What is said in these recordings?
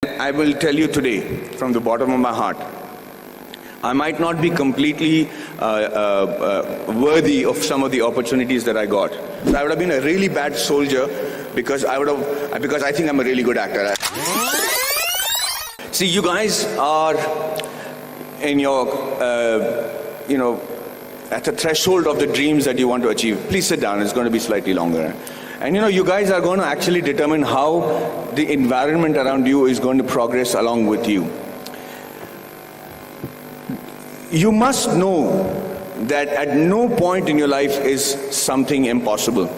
I will tell you today, from the bottom of my heart, I might not be completely worthy of some of the opportunities that I got. I would have been a really bad soldier because I think I'm a really good actor. See, you guys are in your, at the threshold of the dreams that you want to achieve. Please sit down, it's going to be slightly longer. And you guys are going to actually determine how the environment around you is going to progress along with you. You must know that at no point in your life is something impossible.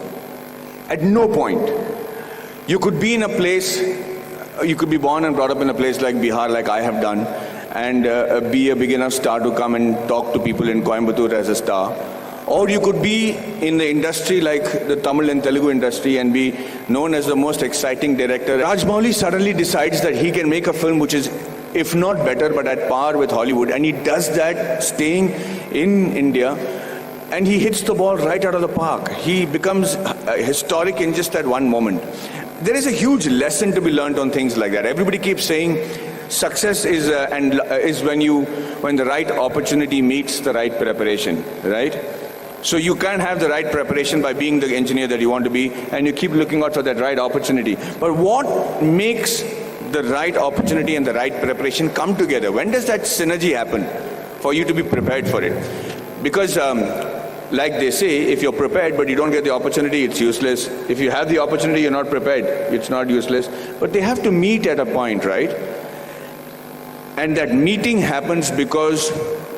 At no point. You could be in a place, you could be born and brought up in a place like Bihar, like I have done, and be a big enough star to come and talk to people in Coimbatore as a star. Or you could be in the industry like the Tamil and Telugu industry and be known as the most exciting director. Rajamouli suddenly decides that he can make a film which is, if not better, but at par with Hollywood. And he does that staying in India, and he hits the ball right out of the park. He becomes historic in just that one moment. There is a huge lesson to be learned on things like that. Everybody keeps saying success is when the right opportunity meets the right preparation, right? So you can't have the right preparation by being the engineer that you want to be, and you keep looking out for that right opportunity. But what makes the right opportunity and the right preparation come together? When does that synergy happen for you to be prepared for it? Because like they say, if you're prepared but you don't get the opportunity, it's useless. If you have the opportunity, you're not prepared, it's not useless. But they have to meet at a point, right? And that meeting happens because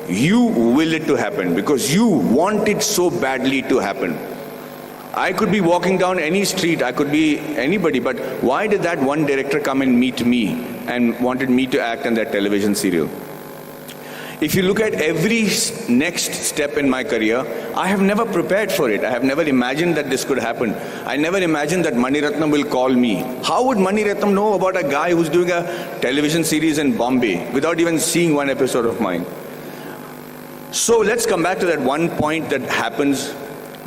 you will it to happen, because you want it so badly to happen. I could be walking down any street, I could be anybody, but why did that one director come and meet me and wanted me to act in that television serial? If you look at every next step in my career, I have never prepared for it. I have never imagined that this could happen. I never imagined that Mani Ratnam will call me. How would Mani Ratnam know about a guy who's doing a television series in Bombay without even seeing one episode of mine? So let's come back to that one point that happens,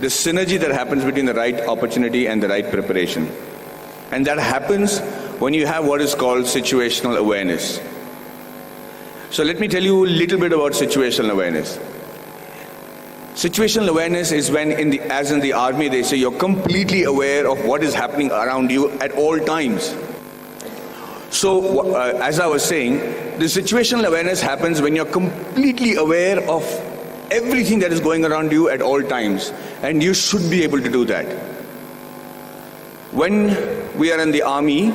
the synergy that happens between the right opportunity and the right preparation. And that happens when you have what is called situational awareness. So let me tell you a little bit about situational awareness. Situational awareness is when, as in the army, they say you're completely aware of what is happening around you at all times. So, as I was saying, the situational awareness happens when you're completely aware of everything that is going around you at all times. And you should be able to do that. When we are in the army,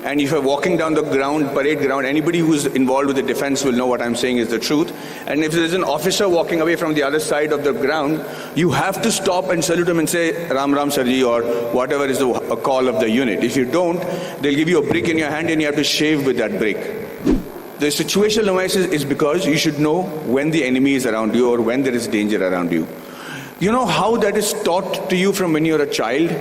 and if you're walking down the ground, parade ground, anybody who's involved with the defense will know what I'm saying is the truth. And if there's an officer walking away from the other side of the ground, you have to stop and salute him and say, Ram Ram Sarji, or whatever is the call of the unit. If you don't, they'll give you a brick in your hand and you have to shave with that brick. The situational awareness is because you should know when the enemy is around you or when there is danger around you. You know how that is taught to you from when you're a child?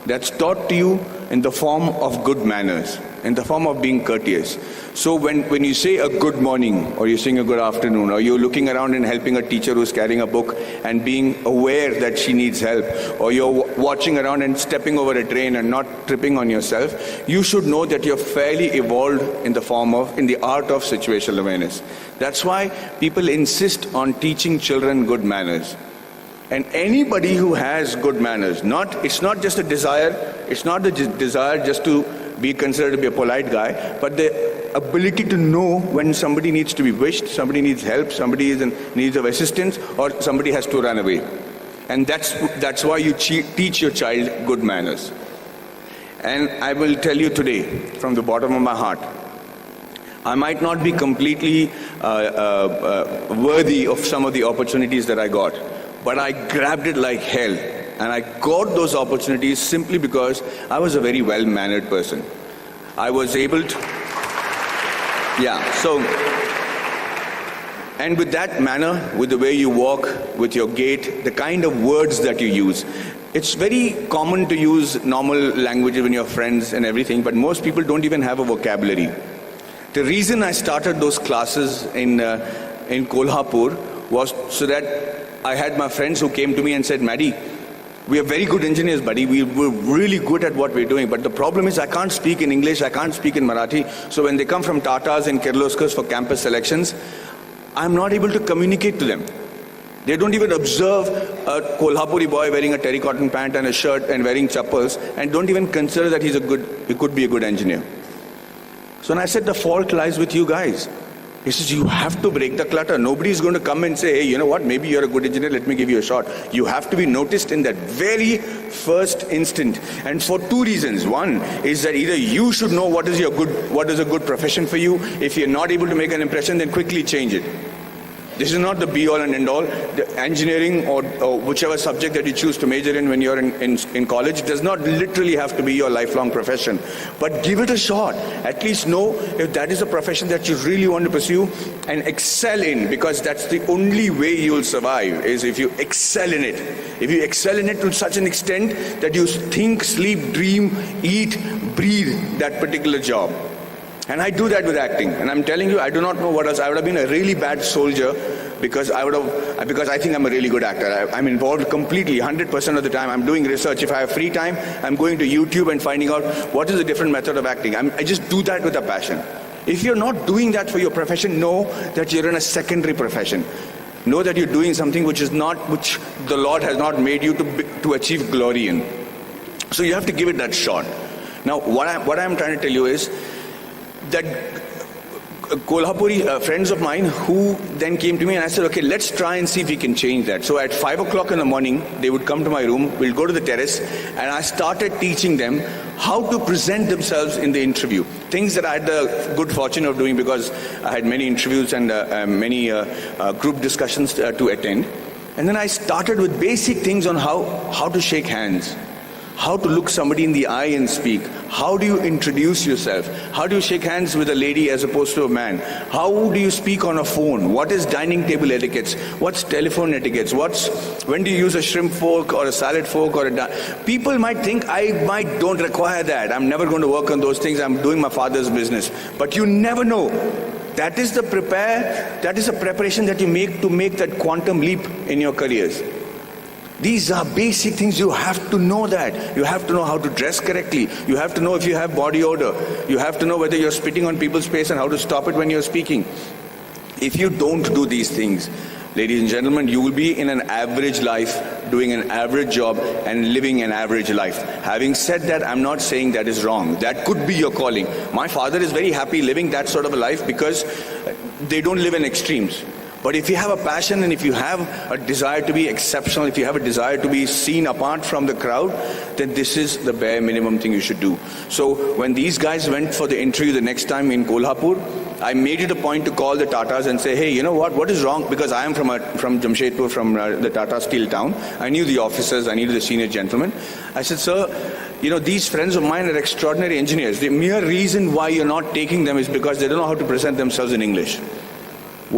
That's taught to you in the form of good manners, in the form of being courteous. So when you say a good morning, or you're saying a good afternoon, or you're looking around and helping a teacher who's carrying a book and being aware that she needs help, or you're watching around and stepping over a train and not tripping on yourself, you should know that you're fairly evolved in the art of situational awareness. That's why people insist on teaching children good manners. And anybody who has good manners, it's not just a desire, it's not the desire just to be considered to be a polite guy, but the ability to know when somebody needs to be wished, somebody needs help, somebody is in need of assistance, or somebody has to run away. And that's why you teach your child good manners. And I will tell you today, from the bottom of my heart, I might not be completely worthy of some of the opportunities that I got. But I grabbed it like hell, and I got those opportunities simply because I was a very well-mannered person. I was able to, and with that manner, with the way you walk, with your gait, the kind of words that you use, it's very common to use normal language when you're friends and everything, but most people don't even have a vocabulary. The reason I started those classes in Kolhapur was so that I had my friends who came to me and said, Maddie, We are very good engineers, buddy. We're really good at what we're doing. But the problem is I can't speak in English, I can't speak in Marathi. So when they come from Tatas and Kirloskars for campus selections, I'm not able to communicate to them. They don't even observe a Kolhapuri boy wearing a terracotta pant and a shirt and wearing chappals and don't even consider that he could be a good engineer. So when I said the fault lies with you guys, he says, you have to break the clutter. Nobody's going to come and say, hey, you know what, maybe you're a good engineer, let me give you a shot. You have to be noticed in that very first instant. And for two reasons. One is that either you should know what is a good profession for you. If you're not able to make an impression, then quickly change it. This is not the be-all and end-all. The engineering or whichever subject that you choose to major in when you're in college does not literally have to be your lifelong profession. But give it a shot. At least know if that is a profession that you really want to pursue and excel in, because that's the only way you'll survive, is if you excel in it. If you excel in it to such an extent that you think, sleep, dream, eat, breathe that particular job. And I do that with acting. And I'm telling you, I do not know what else. I would have been a really bad soldier because I think I'm a really good actor. I'm involved completely, 100% of the time. I'm doing research. If I have free time, I'm going to YouTube and finding out what is a different method of acting. I just do that with a passion. If you're not doing that for your profession, know that you're in a secondary profession. Know that you're doing something which the Lord has not made you to achieve glory in. So you have to give it that shot. Now, what I'm trying to tell you is that Kolhapuri friends of mine who then came to me and I said, okay, let's try and see if we can change that. So at 5 o'clock in the morning, they would come to my room, we'll go to the terrace, and I started teaching them how to present themselves in the interview. Things that I had the good fortune of doing because I had many interviews and many group discussions to attend. And then I started with basic things on how to shake hands, how to look somebody in the eye and speak. How do you introduce yourself? How do you shake hands with a lady as opposed to a man? How do you speak on a phone? What is dining table etiquettes? What's telephone etiquettes? When do you use a shrimp fork or a salad fork or people might think I don't require that. I'm never going to work on those things. I'm doing my father's business. But you never know. That is the preparation that you make to make that quantum leap in your careers. These are basic things. You have to know that. You have to know how to dress correctly. You have to know if you have body odor. You have to know whether you're spitting on people's face and how to stop it when you're speaking. If you don't do these things, ladies and gentlemen, you will be in an average life, doing an average job and living an average life. Having said that, I'm not saying that is wrong. That could be your calling. My father is very happy living that sort of a life because they don't live in extremes. But if you have a passion and if you have a desire to be exceptional, if you have a desire to be seen apart from the crowd, then this is the bare minimum thing you should do. So when these guys went for the interview the next time in Kolhapur, I made it a point to call the Tatas and say, hey, you know what is wrong? Because I am from Jamshedpur, from the Tata Steel town. I knew the officers, I knew the senior gentlemen. I said, sir, these friends of mine are extraordinary engineers. The mere reason why you're not taking them is because they don't know how to present themselves in English.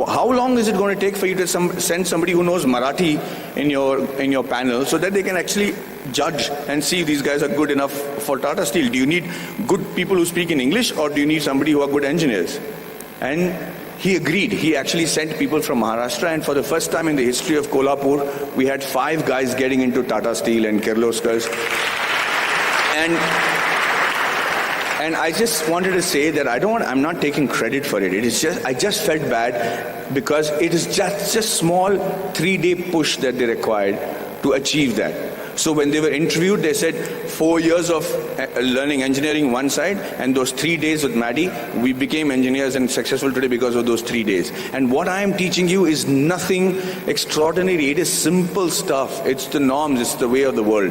How long is it going to take for you to send somebody who knows Marathi in your panel so that they can actually judge and see if these guys are good enough for Tata Steel? Do you need good people who speak in English or do you need somebody who are good engineers? And he agreed. He actually sent people from Maharashtra, and for the first time in the history of Kolhapur, we had 5 guys getting into Tata Steel and Kirloskars. And I just wanted to say that I'm not taking credit for it. I just felt bad because it is just a small 3-day push that they required to achieve that. So when they were interviewed, they said 4 years of learning engineering one side, and those 3 days with Maddie, we became engineers and successful today because of those 3 days. And what I am teaching you is nothing extraordinary. It is simple stuff. It's the norms. It's the way of the world.